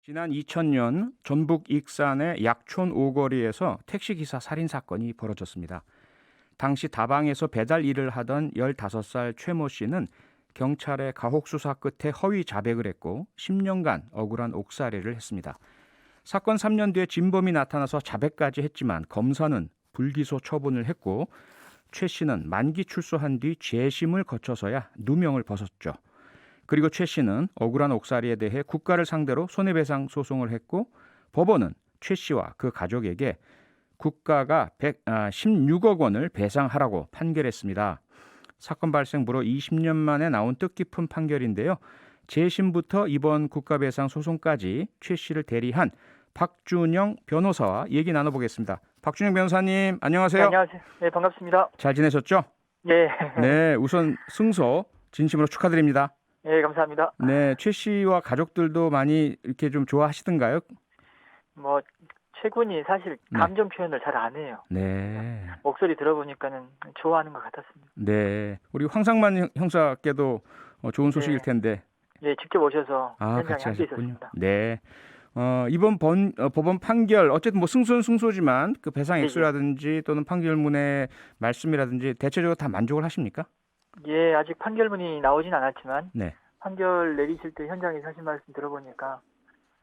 지난 2000년 전북 익산의 약촌 오거리에서 택시기사 살인 사건이 벌어졌습니다. 당시 다방에서 배달 일을 하던 15살 최모 씨는 경찰의 가혹 수사 끝에 허위 자백을 했고 10년간 억울한 옥살이를 했습니다. 사건 3년 뒤에 진범이 나타나서 자백까지 했지만 검사는 불기소 처분을 했고 최 씨는 만기 출소한 뒤 재심을 거쳐서야 누명을 벗었죠. 그리고 최 씨는 억울한 옥살이에 대해 국가를 상대로 손해배상 소송을 했고 법원은 최 씨와 그 가족에게 국가가 16억 원을 배상하라고 판결했습니다. 사건 발생 무려 20년 만에 나온 뜻깊은 판결인데요. 재심부터 이번 국가배상 소송까지 최 씨를 대리한 박준영 변호사와 얘기 나눠보겠습니다. 박준영 변호사님, 네, 안녕하세요. 안녕하세요. 네, 반갑습니다. 잘 지내셨죠? 네. 네, 우선 승소 진심으로 축하드립니다. 네, 감사합니다. 네, 최 씨와 가족들도 많이 이렇게 좀 좋아하시던가요? 뭐 최군이 사실 네. 감정 표현을 잘 안 해요. 네. 목소리 들어보니까는 좋아하는 것 같았습니다. 네. 우리 황상만 형사께도 좋은 소식일 네. 텐데. 네, 직접 오셔서 현장에 같이 함께 하셨군요. 있었습니다. 네. 이번 법원 판결 어쨌든 뭐 승소는 승소지만 그 배상 네, 액수라든지 또는 판결문의 말씀이라든지 대체적으로 다 만족을 하십니까? 예, 아직 판결문이 나오진 않았지만 네. 판결 내리실 때 현장에서 하신 말씀 들어보니까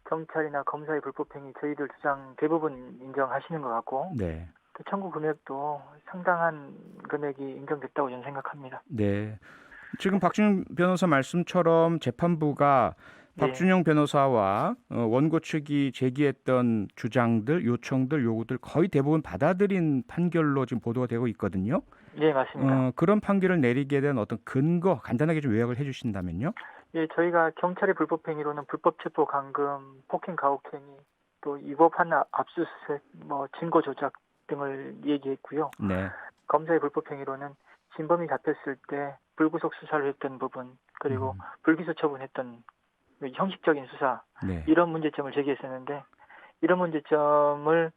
경찰이나 검사의 불법행위 저희들 주장 대부분 인정하시는 것 같고 네. 또 청구 금액도 상당한 금액이 인정됐다고 저는 생각합니다. 네. 지금 박준영 변호사 말씀처럼 재판부가 네. 박준영 변호사와 원고 측이 제기했던 주장들, 요청들, 요구들 거의 대부분 받아들인 판결로 지금 보도가 되고 있거든요. 네, 맞습니다. 그런 판결을 내리게 된 어떤 근거 간단하게 좀 요약을 해주신다면요. 예, 저희가 경찰의 불법행위로는 불법 체포 감금, 폭행 가혹행위, 또 위법한 압수수색, 증거 조작 등을 얘기했고요. 네. 검사의 불법행위로는 진범이 잡혔을 때 불구속 수사를 했던 부분, 그리고 불기소 처분했던 형식적인 수사, 네. 이런 문제점을 제기했었는데 이런 문제점을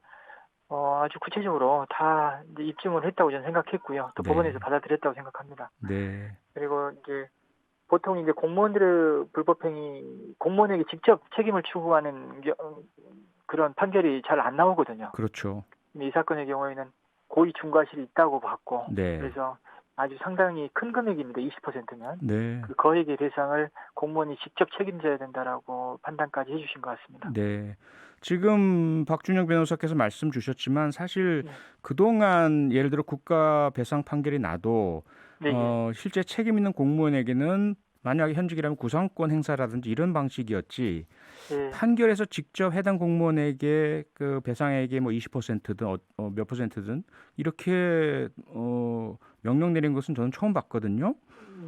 아주 구체적으로 다 이제 입증을 했다고 저는 생각했고요. 또 네. 법원에서 받아들였다고 생각합니다. 네. 그리고 이제 보통 이제 공무원들의 불법행위, 공무원에게 직접 책임을 추구하는 그런 판결이 잘 안 나오거든요. 그렇죠. 이 사건의 경우에는 고의 중과실이 있다고 봤고, 네. 그래서 아주 상당히 큰 금액입니다. 20%면. 네. 그 거액의 배상을 공무원이 직접 책임져야 된다라고 판단까지 해주신 것 같습니다. 네. 지금 박준영 변호사께서 말씀 주셨지만 사실 네. 그동안 예를 들어 국가 배상 판결이 나도 네, 실제 책임 있는 공무원에게는 만약에 현직이라면 구상권 행사라든지 이런 방식이었지 네. 판결에서 직접 해당 공무원에게 그 배상액의 뭐 20%든 몇 퍼센트든 이렇게 명령 내린 것은 저는 처음 봤거든요.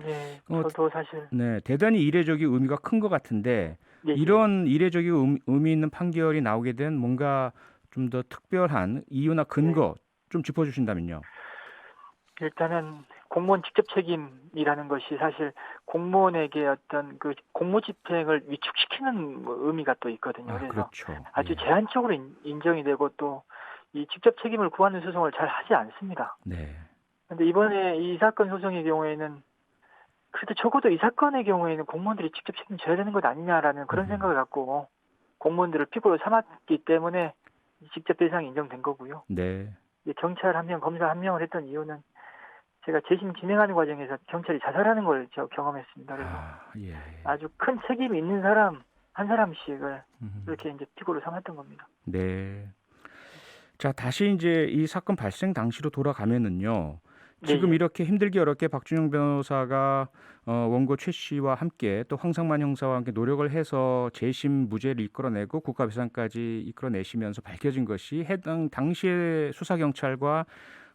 네, 저도 사실 네, 대단히 이례적인 의미가 큰 것 같은데 네, 이런 이례적인 의미 있는 판결이 나오게 된 뭔가 좀 더 특별한 이유나 근거 좀 짚어주신다면요. 일단은 공무원 직접 책임이라는 것이 사실 공무원에게 어떤 그 공무집행을 위축시키는 의미가 또 있거든요. 그래서 그렇죠. 아주 예. 제한적으로 인정이 되고 또 이 직접 책임을 구하는 소송을 잘 하지 않습니다. 네. 그런데 이번에 이 사건 소송의 경우에는 그래도 적어도 이 사건의 경우에는 공무원들이 직접 책임져야 되는 것 아니냐라는 그런 생각을 갖고 공무원들을 피고로 삼았기 때문에 직접 배상이 인정된 거고요. 네. 경찰 한 명, 검사 한 명을 했던 이유는 제가 재심 진행하는 과정에서 경찰이 자살하는 걸 경험했습니다. 그래서 예. 아주 큰 책임이 있는 사람 한 사람씩을 이렇게 이제 피고로 삼았던 겁니다. 네. 자, 다시 이제 이 사건 발생 당시로 돌아가면은요. 지금 네. 이렇게 힘들게 어렵게 박준영 변호사가 원고 최 씨와 함께 또 황상만 형사와 함께 노력을 해서 재심 무죄를 이끌어내고 국가 배상까지 이끌어내시면서 밝혀진 것이 해당 당시의 수사 경찰과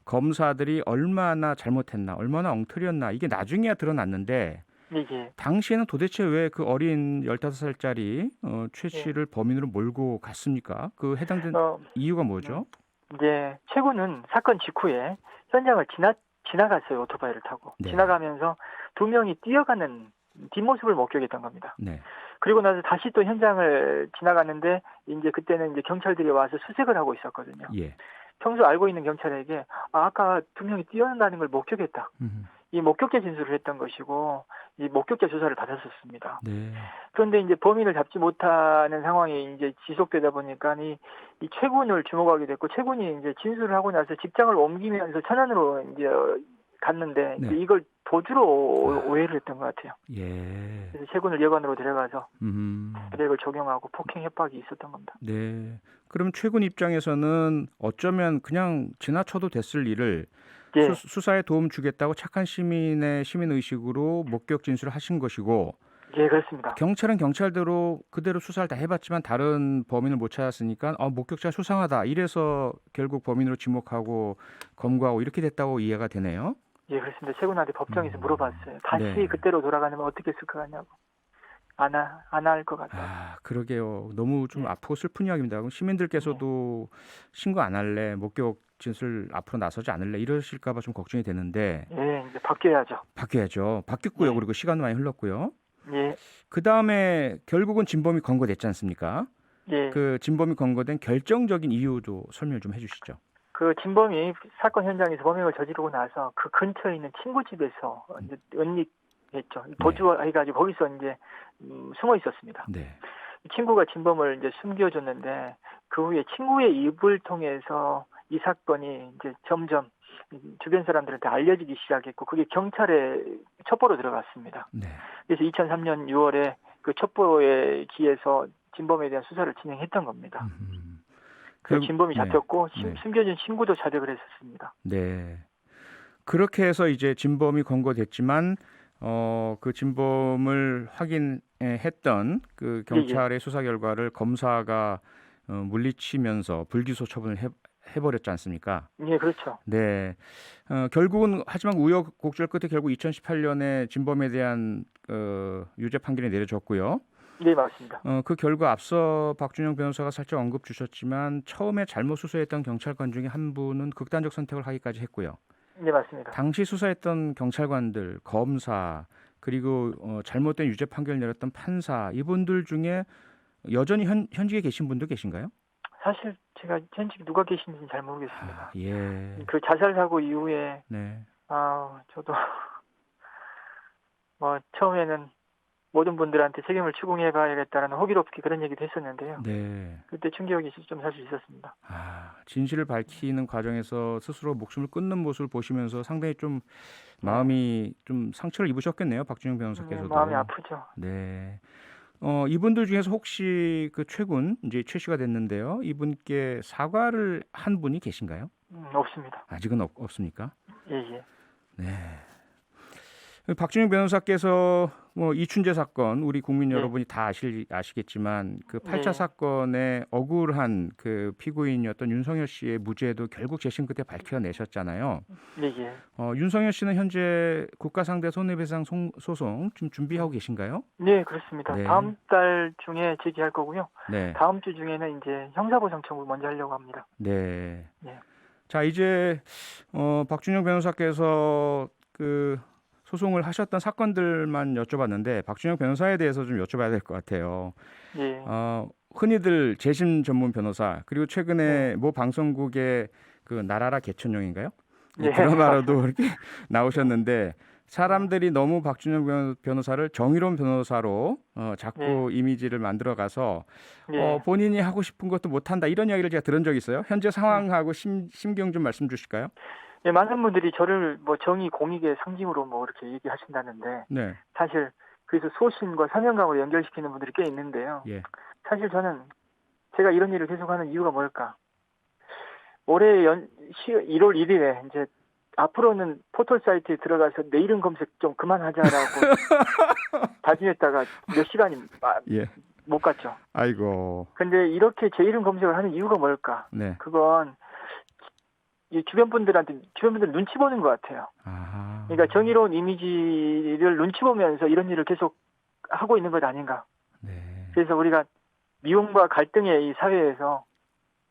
검사들이 얼마나 잘못했나, 얼마나 엉터리였나 이게 나중에야 드러났는데 네. 당시에는 도대체 왜 그 어린 15살짜리 최 씨를 범인으로 몰고 갔습니까? 그 해당된 이유가 뭐죠? 이제 최고는 사건 직후에 현장을 지나갔어요. 오토바이를 타고. 네. 지나가면서 두 명이 뛰어가는 뒷모습을 목격했던 겁니다. 네. 그리고 나서 다시 또 현장을 지나갔는데 이제 그때는 이제 경찰들이 와서 수색을 하고 있었거든요. 예. 평소 알고 있는 경찰에게 아까 두 명이 뛰어난다는 걸 목격했다. 이 목격자 진술을 했던 것이고 이 목격자 조사를 받았었습니다. 네. 그런데 이제 범인을 잡지 못하는 상황이 이제 지속되다 보니까 이 최군을 주목하게 됐고 최군이 이제 진술을 하고 나서 직장을 옮기면서 천안으로 이제 갔는데 네. 이제 이걸 도주로 오해를 했던 것 같아요. 예. 그래서 최군을 여관으로 데려가서 음. 계획을 적용하고 폭행 협박이 있었던 겁니다. 네. 그럼 최군 입장에서는 어쩌면 그냥 지나쳐도 됐을 일을 예, 수사에 도움 주겠다고 착한 시민의 시민 의식으로 목격 진술을 하신 것이고 예, 그렇습니다. 경찰은 경찰대로 그대로 수사를 다 해봤지만 다른 범인을 못 찾았으니까 목격자 수상하다 이래서 결국 범인으로 지목하고 검거하고 이렇게 됐다고 이해가 되네요. 예, 그렇습니다. 최군한테 법정에서 물어봤어요. 다시 네. 그때로 돌아가려면 어떻게 했을 것 같냐고. 안 할 것 같다. 그러게요. 너무 좀 네. 아프고 슬픈 이야기입니다. 그럼 시민들께서도 신고 안 할래, 목격 진술 앞으로 나서지 않을래 이러실까 봐 좀 걱정이 되는데 예, 이제 바뀌어야죠. 바뀌어야죠. 바뀌었고요. 예. 그리고 시간 많이 흘렀고요. 예, 그다음에 결국은 진범이 검거됐지 않습니까? 예. 그 진범이 검거된 결정적인 이유도 설명 좀 해주시죠. 그 진범이 사건 현장에서 범행을 저지르고 나서 그 근처에 있는 친구 집에서 이제 은닉했죠. 도주해가지고 거기서 이제 숨어 있었습니다. 네. 친구가 진범을 이제 숨겨줬는데 그 후에 친구의 입을 통해서 이 사건이 이제 점점 주변 사람들한테 알려지기 시작했고 그게 경찰에 첩보로 들어갔습니다. 네. 그래서 2003년 6월에 그 첩보에 기해서 진범에 대한 수사를 진행했던 겁니다. 그 진범이 잡혔고 네. 숨겨진 친구도 자백을 했었습니다. 네. 그렇게 해서 이제 진범이 검거됐지만 그 진범을 확인했던 그 경찰의 수사 결과를 검사가 물리치면서 불기소 처분을 해버렸지 않습니까? 예, 그렇죠. 네. 결국은 하지만 우여곡절 끝에 결국 2018년에 진범에 대한 유죄 판결이 내려졌고요. 네, 맞습니다. 그 결과 앞서 박준영 변호사가 살짝 언급 주셨지만 처음에 잘못 수사했던 경찰관 중에 한 분은 극단적 선택을 하기까지 했고요. 네, 맞습니다. 당시 수사했던 경찰관들, 검사, 그리고 잘못된 유죄 판결을 내렸던 판사 이분들 중에 여전히 현직에 계신 분도 계신가요? 사실 제가 현직에 누가 계신지는 잘 모르겠습니다. 예. 그 자살 사고 이후에 네. 저도 처음에는 모든 분들한테 책임을 추궁해봐야겠다라는 호기롭게 그런 얘기도 했었는데요. 네. 그때 충격이 좀 사실 있었습니다. 진실을 밝히는 과정에서 스스로 목숨을 끊는 모습을 보시면서 상당히 좀 마음이 좀 상처를 입으셨겠네요, 박준영 변호사께서도. 마음이 아프죠. 네. 이분들 중에서 혹시 그 최군 이제 최씨가 됐는데요. 이분께 사과를 한 분이 계신가요? 없습니다. 아직은 없습니까? 예. 네. 박준영 변호사께서 이춘재 사건 우리 국민 여러분이 다 아시겠지만 그 8차 사건의 억울한 그 피고인이었던 윤석열 씨의 무죄도 결국 재심 끝에 밝혀내셨잖아요. 예. 윤석열 씨는 현재 국가상대 손해배상 소송 지금 준비하고 계신가요? 네, 그렇습니다. 네. 다음 달 중에 제기할 거고요. 네. 다음 주 중에는 이제 형사보상 청구 먼저 하려고 합니다. 네. 네. 자, 이제 박준영 변호사께서 그 소송을 하셨던 사건들만 여쭤봤는데 박준영 변호사에 대해서 좀 여쭤봐야 될 것 같아요. 예. 흔히들 재심 전문 변호사 그리고 최근에 모 방송국의 그 나라라 개천용인가요? 네, 드라마로도 이렇게 나오셨는데 사람들이 너무 박준영 변호사를 정의로운 변호사로 자꾸 이미지를 만들어가서 본인이 하고 싶은 것도 못한다 이런 이야기를 제가 들은 적이 있어요. 현재 상황하고 심경 좀 말씀 주실까요? 네, 많은 분들이 저를 정의 공익의 상징으로 이렇게 얘기하신다는데 네. 사실 그래서 소신과 사명감으로 연결시키는 분들이 꽤 있는데요. 예. 사실 저는 제가 이런 일을 계속하는 이유가 뭘까? 올해 1월 1일에 이제 앞으로는 포털 사이트에 들어가서 내 이름 검색 좀 그만하자라고 다짐했다가 몇 시간이 못 갔죠. 아이고. 근데 이렇게 제 이름 검색을 하는 이유가 뭘까? 네. 그건 이 주변 분들 눈치 보는 것 같아요. 그러니까 정의로운 이미지를 눈치 보면서 이런 일을 계속 하고 있는 것 아닌가. 네. 그래서 우리가 미움과 갈등의 이 사회에서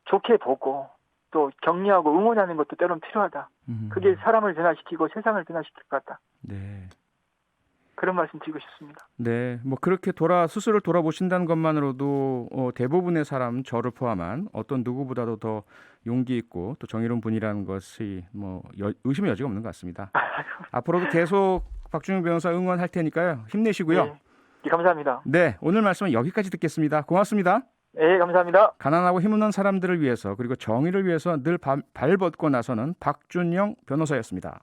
좋게 보고 또 격려하고 응원하는 것도 때론 필요하다. 그게 사람을 변화시키고 세상을 변화시킬 것 같다. 네. 그런 말씀 드리고 싶습니다. 네, 뭐 그렇게 스스로 돌아보신다는 것만으로도 대부분의 사람, 저를 포함한 어떤 누구보다도 더 용기 있고 또 정의로운 분이라는 것이 뭐 의심의 여지가 없는 것 같습니다. 앞으로도 계속 박준영 변호사 응원할 테니까요. 힘내시고요. 네, 예, 감사합니다. 네, 오늘 말씀은 여기까지 듣겠습니다. 고맙습니다. 네, 감사합니다. 가난하고 힘없는 사람들을 위해서 그리고 정의를 위해서 늘 발벗고 나서는 박준영 변호사였습니다.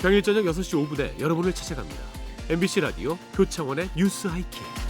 평일 저녁 6시 5분에 여러분을 찾아갑니다. MBC 라디오 표창원의 뉴스 하이킥.